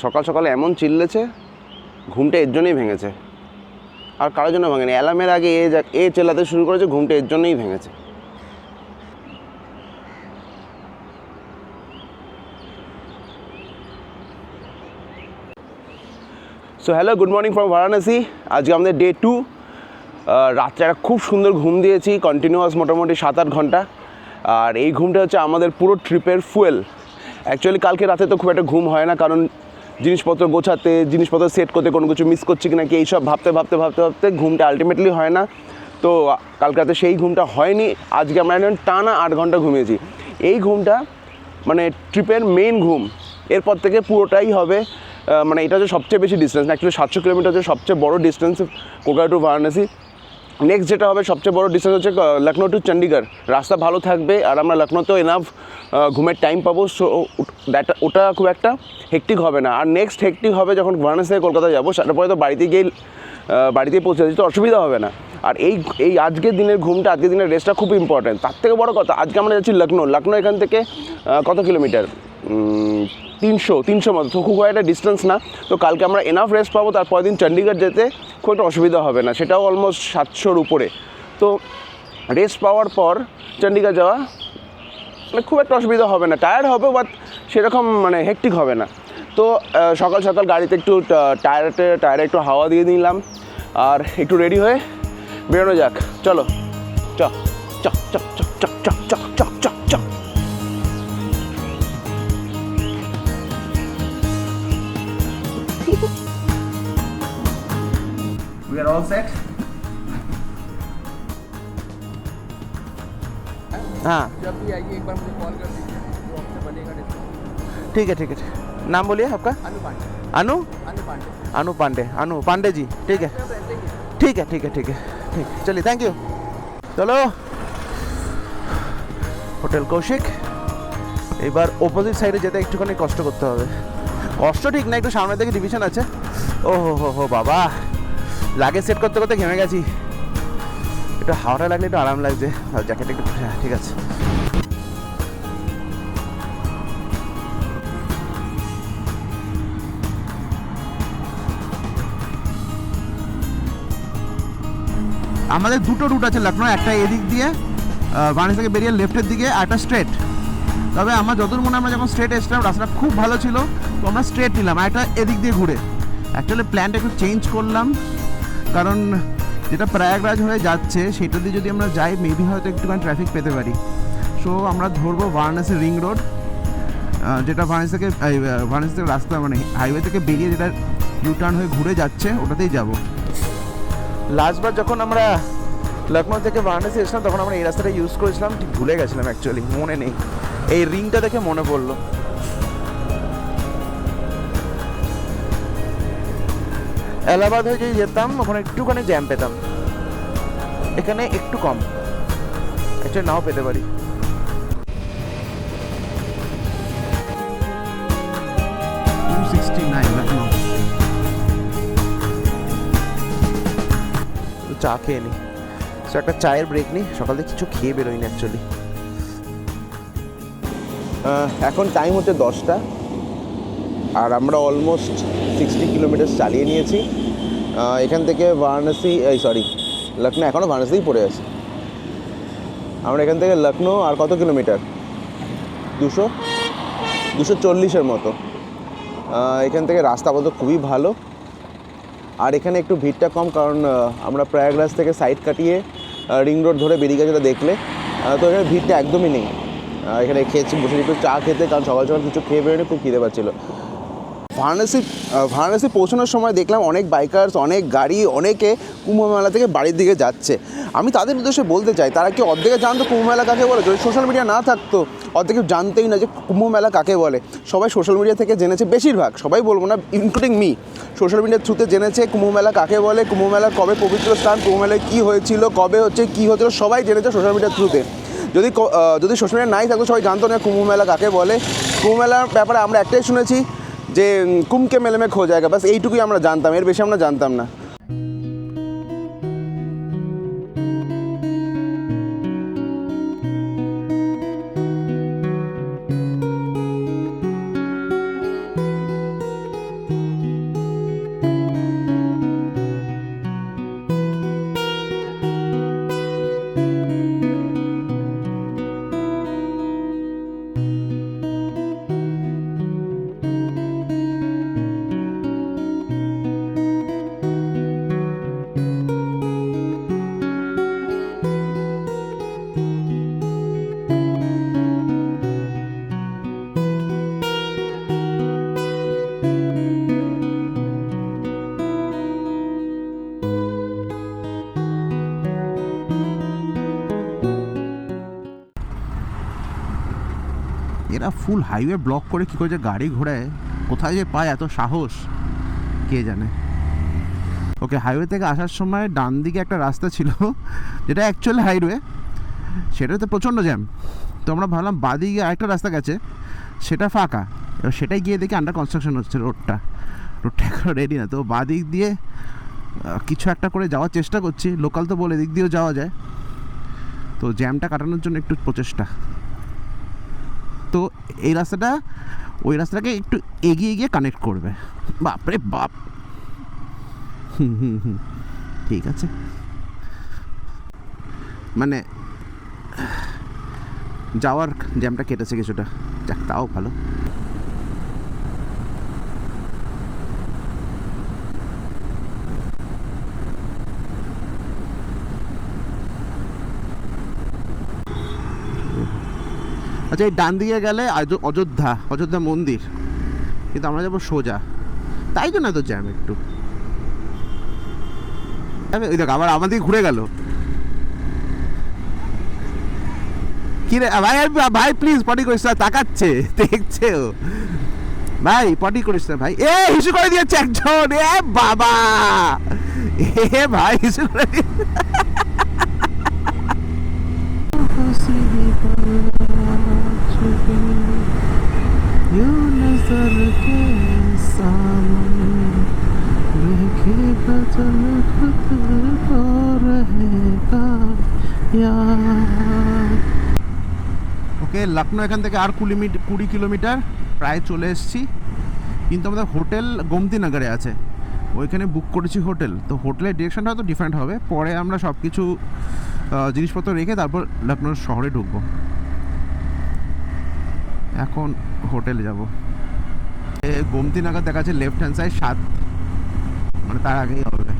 সকাল সকালে এমন চিল্লেছে, ঘুমটা এর জন্যই ভেঙেছে, আর কারোর জন্য ভাঙেনি। অ্যালার্মের আগে এ চেল্লাতে শুরু করেছে, ঘুমটা এর জন্যই ভেঙেছে। So hello, good morning from Varanasi. আজকে আমাদের ডে 2। রাত্রে একটা খুব সুন্দর ঘুম দিয়েছি, কন্টিনিউয়াস মোটামুটি 7-8 ঘন্টা। আর এই ঘুমটা হচ্ছে আমাদের পুরো ট্রিপের ফুয়েল। অ্যাকচুয়ালি কালকে রাতে তো খুব একটা ঘুম হয় না, কারণ জিনিসপত্র গোছাতে, জিনিসপত্র সেট করতে, কোনো কিছু মিস করছি কি নাকি এইসব ভাবতে ভাবতে ভাবতে ভাবতে ঘুমটা আলটিমেটলি হয় না। তো কালকে রাতে সেই ঘুমটা হয়নি। আজকে আমরা টানা 8 ঘন্টা ঘুমিয়েছি। এই ঘুমটা মানে ট্রিপের মেন ঘুম। এরপর থেকে পুরোটাই হবে মানে এটা হচ্ছে সবচেয়ে বেশি ডিস্টেন্স, অ্যাকচুয়ালি 700 কিলোমিটার হচ্ছে সবচেয়ে বড় distance Kolkata to Varanasi. Next যেটা হবে সবচেয়ে বড় ডিস্টেন্স হচ্ছে লখনৌ টু চণ্ডীগড়। রাস্তা ভালো থাকবে আর আমরা লখনৌতেও এনাফ ঘুমের টাইম পাবো, সো ওটা খুব একটা হেক্টিক হবে না। আর নেক্সট হেক্টিক হবে যখন বারাণসী থেকে কলকাতা যাবো, তারপরে তো বাড়িতেই পৌঁছে যাচ্ছি, তো অসুবিধা হবে না। আর এই আজকের দিনের ঘুমটা, আজকের দিনের রেস্টটা খুব ইম্পর্টেন্ট। তার থেকে বড় কথা, আজকে আমরা যাচ্ছি লখনৌ এখান থেকে কত কিলোমিটার, 300 মতো, তো খুব একটা ডিস্টেন্স না। তো কালকে আমরা এনাফ রেস্ট পাবো, তারপরের দিন চণ্ডীগড় যেতে খুব একটা অসুবিধা হবে না, সেটাও অলমোস্ট 700-র উপরে। তো রেস্ট পাওয়ার পর চণ্ডীগড় যাওয়া মানে খুব একটা অসুবিধা হবে না। টায়ার্ড হবে, বাট সেরকম মানে হেক্টিক হবে না। তো সকাল সকাল গাড়িতে একটু টায়ারে একটু হাওয়া দিয়ে নিলাম, আর একটু রেডি হয়ে বেরোনো যাক। চলো, চক চক চক চক চক চক চক চক চক চক। We are all set. हाँ, जब भी आइए एक बार मुझे कॉल कर दीजिए, जो आपसे बनेगा डिस्काउंट। ठीक है ठीक है। नाम बोलिए आपका। अनु पांडे। अनु अनु पांडे। अनु पांडे। अनु पांडे जी, ठीक है ठीक है ठीक है ठीक है ठीक। चलिए, थैंक यू। चलो, হোটেল কৌশিক। এবার অপোজিট সাইডে যেতে একটুখানি কষ্ট করতে হবে। কষ্ট ঠিক না, একটু সামনের দিকে ডিভিশন আছে। ও হো বাবা, লাগেজ সেট করতে করতে ঘেমে গেছি। একটু হাওয়াটা লাগলে একটু আরাম লাগছে, আর জ্যাকেট একটু, হ্যাঁ ঠিক আছে। আমাদের দুটো রুট আছে লখনৌ, একটা এদিক দিয়ে বারাণসী থেকে বেরিয়ে লেফটের দিকে, আর একটা স্ট্রেট। তবে আমার যতদূর মনে হয়, আমরা যখন স্ট্রেট এসেছিলাম রাস্তাটা খুব ভালো ছিল, তো আমরা স্ট্রেট নিলাম, আর একটা এদিক দিয়ে ঘুরে। অ্যাকচুয়ালি প্ল্যানটা একটু চেঞ্জ করলাম, কারণ যেটা প্রয়াগরাজ হয়ে যাচ্ছে সেটা দিয়ে যদি আমরা যাই, মেবি হয়তো একটুখানি ট্রাফিক পেতে পারি। সো আমরা ধরবো বারাণসী রিং রোড, যেটা বারাণসী থেকে রাস্তা মানে হাইওয়ে থেকে বেরিয়ে যেটা ইউটার্ন হয়ে ঘুরে যাচ্ছে, ওটাতেই যাব। লাস্টবার যখন আমরা লখনৌ থেকে বারাণসী এসেছিলাম, তখন আমরা এই রাস্তাটা ইউজ করেছিলাম, ঠিক ভুলে গেছিলাম, অ্যাকচুয়ালি মনে নেই। এই রিংটা দেখে মনে পড়লো। এলাহাবাদ হয়ে যদি যেতাম, ওখানে একটুখানি জ্যাম পেতাম, এখানে একটু কম, অ্যাকচুয়ালি নাও পেতে পারি। চা খেয়ে নিই, সো একটা চায়ের ব্রেক নিই। সকাল থেকে কিছু খেয়ে বেরোয়নি অ্যাকচুয়ালি। এখন টাইম হচ্ছে 10টা, আর আমরা অলমোস্ট 60 কিলোমিটার চালিয়ে নিয়েছি। এখান থেকে বারাণসী, লখনৌ, এখনও বারাণসীই পড়ে আছে। আমরা এখান থেকে লখনৌ আর কত কিলোমিটার, 240-এর মতো। এখান থেকে রাস্তা আপাতত খুবই ভালো, আর এখানে একটু ভিড়টা কম, কারণ আমরা প্রয়াগরাজ থেকে সাইড কাটিয়ে রিং রোড ধরে বেরিয়ে গেছে, যেটা দেখলে। তো এখানে ভিড়টা একদমই নেই। এখানে খেয়েছি, বসে একটু চা খেতে, কারণ সকাল সকাল কিছু খেয়ে বেরোনি, খুব খিদে পাচ্ছিলো। বারাণসী পৌঁছানোর সময় দেখলাম অনেক বাইকার্স, অনেক গাড়ি, অনেকে কুম্ভমেলা থেকে বাড়ির দিকে যাচ্ছে। আমি তাদের উদ্দেশ্যে বলতে চাই, তারা কি অর্ধেকে জানতো কুম্ভমেলা কাকে বলে? যদি সোশ্যাল মিডিয়া না থাকতো, অর্ধেকে জানতেই না যে কুম্ভমেলা কাকে বলে। সবাই সোশ্যাল মিডিয়া থেকে জেনেছে, বেশিরভাগ, সবাই বলবো না, ইনক্লুডিং মি, সোশ্যাল মিডিয়ার থ্রুতে জেনেছে কুম্ভমেলা কাকে বলে, কুম্ভমেলা কবে পবিত্র স্থান, কুম্ভমেলায় কী হয়েছিল, কবে হচ্ছে, কী হচ্ছিল, সবাই জেনেছে সোশ্যাল মিডিয়ার থ্রুতে। যদি সোশ্যাল মিডিয়া নাই থাকতো, সবাই জানতো না কুম্ভমেলা কাকে বলে। কুম্ভমেলার ব্যাপারে আমরা একটাই শুনেছি যে কুম্ভকে মেলে মে খো জায়গা, বাস এইটুকুই আমরা জানতাম, এর বেশি আমরা জানতাম না। এরা ফুল হাইওয়ে ব্লক করে কী করে যে গাড়ি ঘোড়ায়, কোথায় যে পায় এত সাহস কে জানে। ওকে, হাইওয়ে থেকে আসার সময় ডান দিকে একটা রাস্তা ছিল যেটা অ্যাকচুয়ালি হাইওয়ে, সেটাতে প্রচণ্ড জ্যাম। তো আমরা ভাবলাম বাদিকে আরেকটা রাস্তা গেছে, সেটা ফাঁকা। এবার সেটাই গিয়ে দেখি আন্ডার কনস্ট্রাকশন হচ্ছে রোডটা এখনো রেডি না। তো বাদিক দিয়ে কিছু একটা করে যাওয়ার চেষ্টা করছি, লোকাল তো বলে এদিক দিয়েও যাওয়া যায়। তো জ্যামটা কাটানোর জন্য একটু প্রচেষ্টা। তো এই রাস্তাটা ওই রাস্তাটাকে একটু এগিয়ে গিয়ে কানেক্ট করবে। বাপরে বাপ, ঠিক আছে, মানে যাওয়ার জ্যামটা কেটেছে কিছুটা, যাক তাও ভালো। আচ্ছা, এই ডান দিকে গেলে অযোধ্যা মন্দির, কিন্তু আমরা যাবো সোজা, তাই জন্য তো জ্যাম একটু। ওই দেখ আবার আমাদের ঘুরে গেল। কি রে ভাই, ভাই প্লিজ পটি করিস না, তাকাচ্ছে দেখছে ও। ভাই পটি করিস না ভাই। এ হিসু করে দিয়েছে একজন, এ বাবা, এ ভাই হিসু করে দিয়েছে। ওকে, লখনৌ এখান থেকে আর 20 কিলোমিটার প্রায় চলে এসেছি। কিন্তু আমাদের হোটেল গোমতীনগরে আছে, ওইখানে বুক করেছি হোটেল। তো হোটেলের ডিরেকশনটা হয়তো ডিফারেন্ট হবে, পরে আমরা সব কিছু জিনিসপত্র রেখে তারপর লখনৌ শহরে ঢুকবো। এখন হোটেলে যাব। গোমতীনগর দেখা যাচ্ছে লেফট হ্যান্ড সাইড 7, মানে তার আগেই হবে।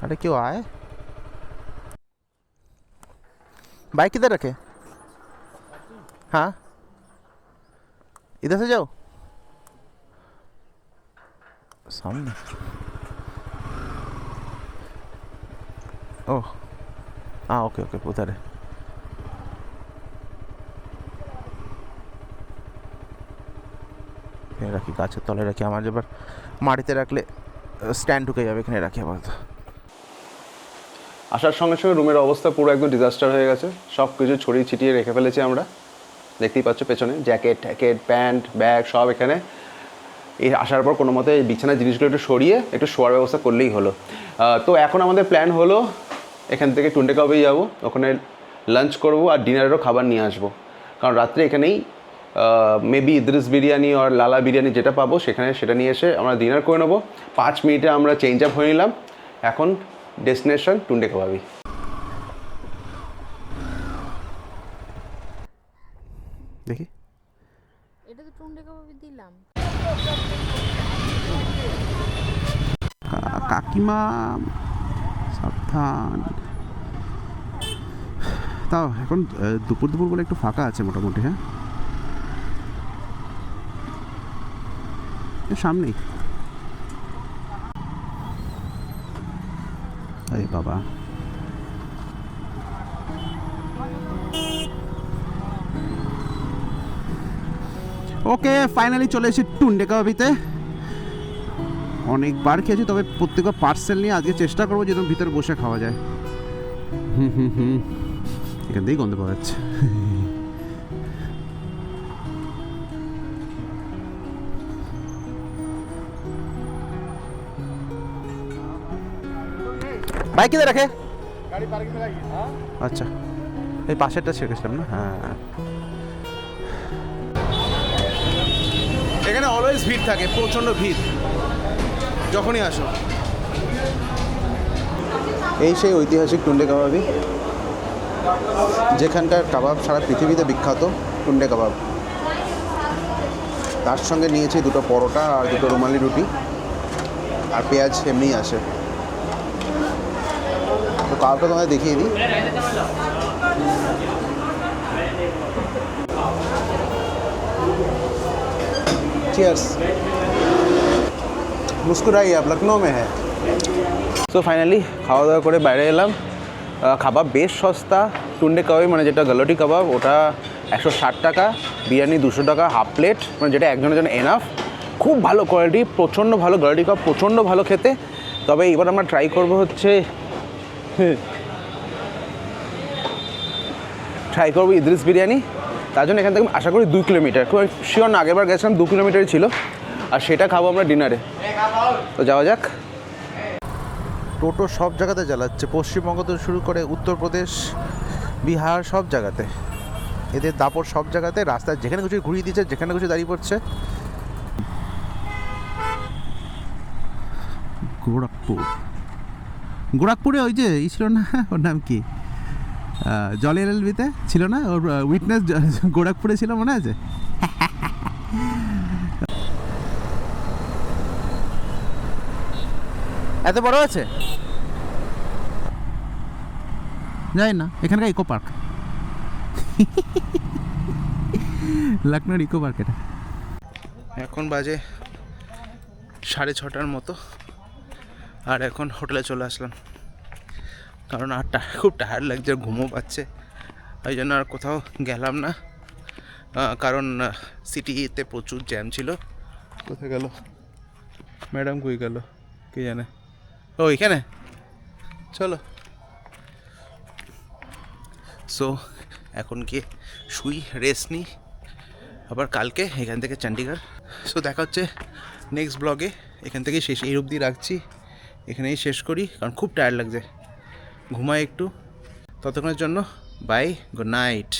अरे क्यों आए? बाइक किधर रखे? हाँ, इधर से जाओ सामने। ओह हाँ, ओके ओके, उधर है। এখানে রাখি, গাছের তলায় রাখি, আমার এবার মাটিতে রাখলে স্ট্যান্ড ঢুকে যাবে, এখানে রাখি আপাতত। আসার সঙ্গে সঙ্গে রুমের অবস্থা পুরো একদম ডিজাস্টার হয়ে গেছে, সব কিছু ছড়িয়ে ছিটিয়ে রেখে ফেলেছি আমরা। দেখতেই পাচ্ছ পেছনে জ্যাকেট ট্যাকেট প্যান্ট ব্যাগ সব এখানে। এই আসার পর কোনো মতে এই বিছানার জিনিসগুলো একটু সরিয়ে একটু শোয়ার ব্যবস্থা করলেই হলো। তো এখন আমাদের প্ল্যান হলো এখান থেকে টুন্ডেকাওয়ে যাবো, ওখানে লাঞ্চ করবো আর ডিনারেরও খাবার নিয়ে আসবো। কারণ রাত্রে এখানেই মেবি ইদ্রিস বিরিয়ানি আর লালা বিরিয়ানি যেটা পাবো সেটা নিয়ে এসে আমরা ডিনার করে নেবো। 5 মিনিটে আমরা চেঞ্জ আপ হয়ে নিলাম। এখন ডেস্টিনেশন টুন্ডেকাওয়ে। দেখি, এটা তো টুন্ডেকাওয়ে দিলাম। কাকিমা সাবধান। তাও এখন দুপুর বলে একটু ফাঁকা আছে মোটামুটি। হ্যাঁ, সামনেই। আরে বাবা, ওকে ফাইনালি চলে এসেছি টুন্ডেকাওয়েতে। অনেকবার খেয়েছি, তবে প্রত্যেকবার পার্সেল নিয়ে আজকে চেষ্টা করবো যেন ভিতরে বসে খাওয়া যায়। এখান থেকেই গন্ধ পাওয়া যাচ্ছে। বাইক কিধর রাখে? गाड़ी पार्किंग में लगी। हाँ, আচ্ছা, এই পাশেরটা ছেড়েছিলাম না। হ্যাঁ, এখানে অলওয়েজ ভিড় থাকে, প্রচণ্ড ভিড় যখনই আসো। এই সেই ঐতিহাসিক টুন্ডেকাওয়ে, যেখানকার কাবাব সারা পৃথিবীতে বিখ্যাত। টুন্ডে কাবাব, তার সঙ্গে নিয়েছি 2টো পরোটা আর 2টো রুমালি রুটি, আর পেঁয়াজ এমনিই আসে। তো কাবাবটা তোমাদের দেখিয়ে দিই। चियर्स। मुस्कुराइए, आप लखनऊ में है। সো ফাইনালি খাওয়া দাওয়া করে বাইরে এলাম। খাবার বেশ সস্তা। টুন্ডে কাবাব মানে যেটা গালোটি কাবাব ওটা 160 টাকা, বিরিয়ানি 200 টাকা হাফ প্লেট, মানে যেটা একজনের জন্য এনাফ। খুব ভালো কোয়ালিটি, প্রচণ্ড ভালো গালোটি কাবাব, প্রচণ্ড ভালো খেতে। তবে এবার আমরা ট্রাই করবো হচ্ছে ইদ্রিস বিরিয়ানি। তার জন্য এখান থেকে আশা করি 2 কিলোমিটার, খুব শিওর না, আগেরবার গেছিলাম 2 কিলোমিটারই ছিল, আর সেটা খাবো আমরা ডিনারে। তো যাওয়া যাক। টোটো সব জায়গাতে জ্বালাচ্ছে, পশ্চিমবঙ্গ থেকে শুরু করে উত্তরপ্রদেশ, বিহার, সব জায়গাতে এদের দাপট, সব জায়গাতে রাস্তায় যেখানে কিছু ঘুরিয়ে দিচ্ছে, যেখানে কিছু দাঁড়িয়ে পড়ছে। গোরখপুরে ওই যে ছিল না, ওর নাম কি, জল এলএলবিতে ছিল না, ওর উইটনেস গোরখপুরে ছিল, মনে আছে? এত বড় আছে? যাই না, এখানকার ইকো পার্ক, লখনৌর ইকো পার্ক এটা। এখন বাজে 6:30 মতো, আর এখন হোটেলে চলে আসলাম, কারণ আর খুব টায়ার্ড লাগছে, ঘুমও পাচ্ছে, ওই জন্য আর কোথাও গেলাম না, কারণ সিটিতে প্রচুর জ্যাম ছিল। কোথায় গেল ম্যাডাম, কই গেল কে জানে? ও এখানে, চলো। সো এখন গিয়ে শুই, রেস্ট নিই, আবার কালকে এখান থেকে চণ্ডীগড়। সো দেখা হচ্ছে নেক্সট ব্লগে। এখান থেকে শেষ, এই অবধি রাখছি, এখানেই শেষ করি, কারণ খুব টায়ার্ড লাগছে, ঘুমাই একটু। ততক্ষণের জন্য বাই, গুড নাইট।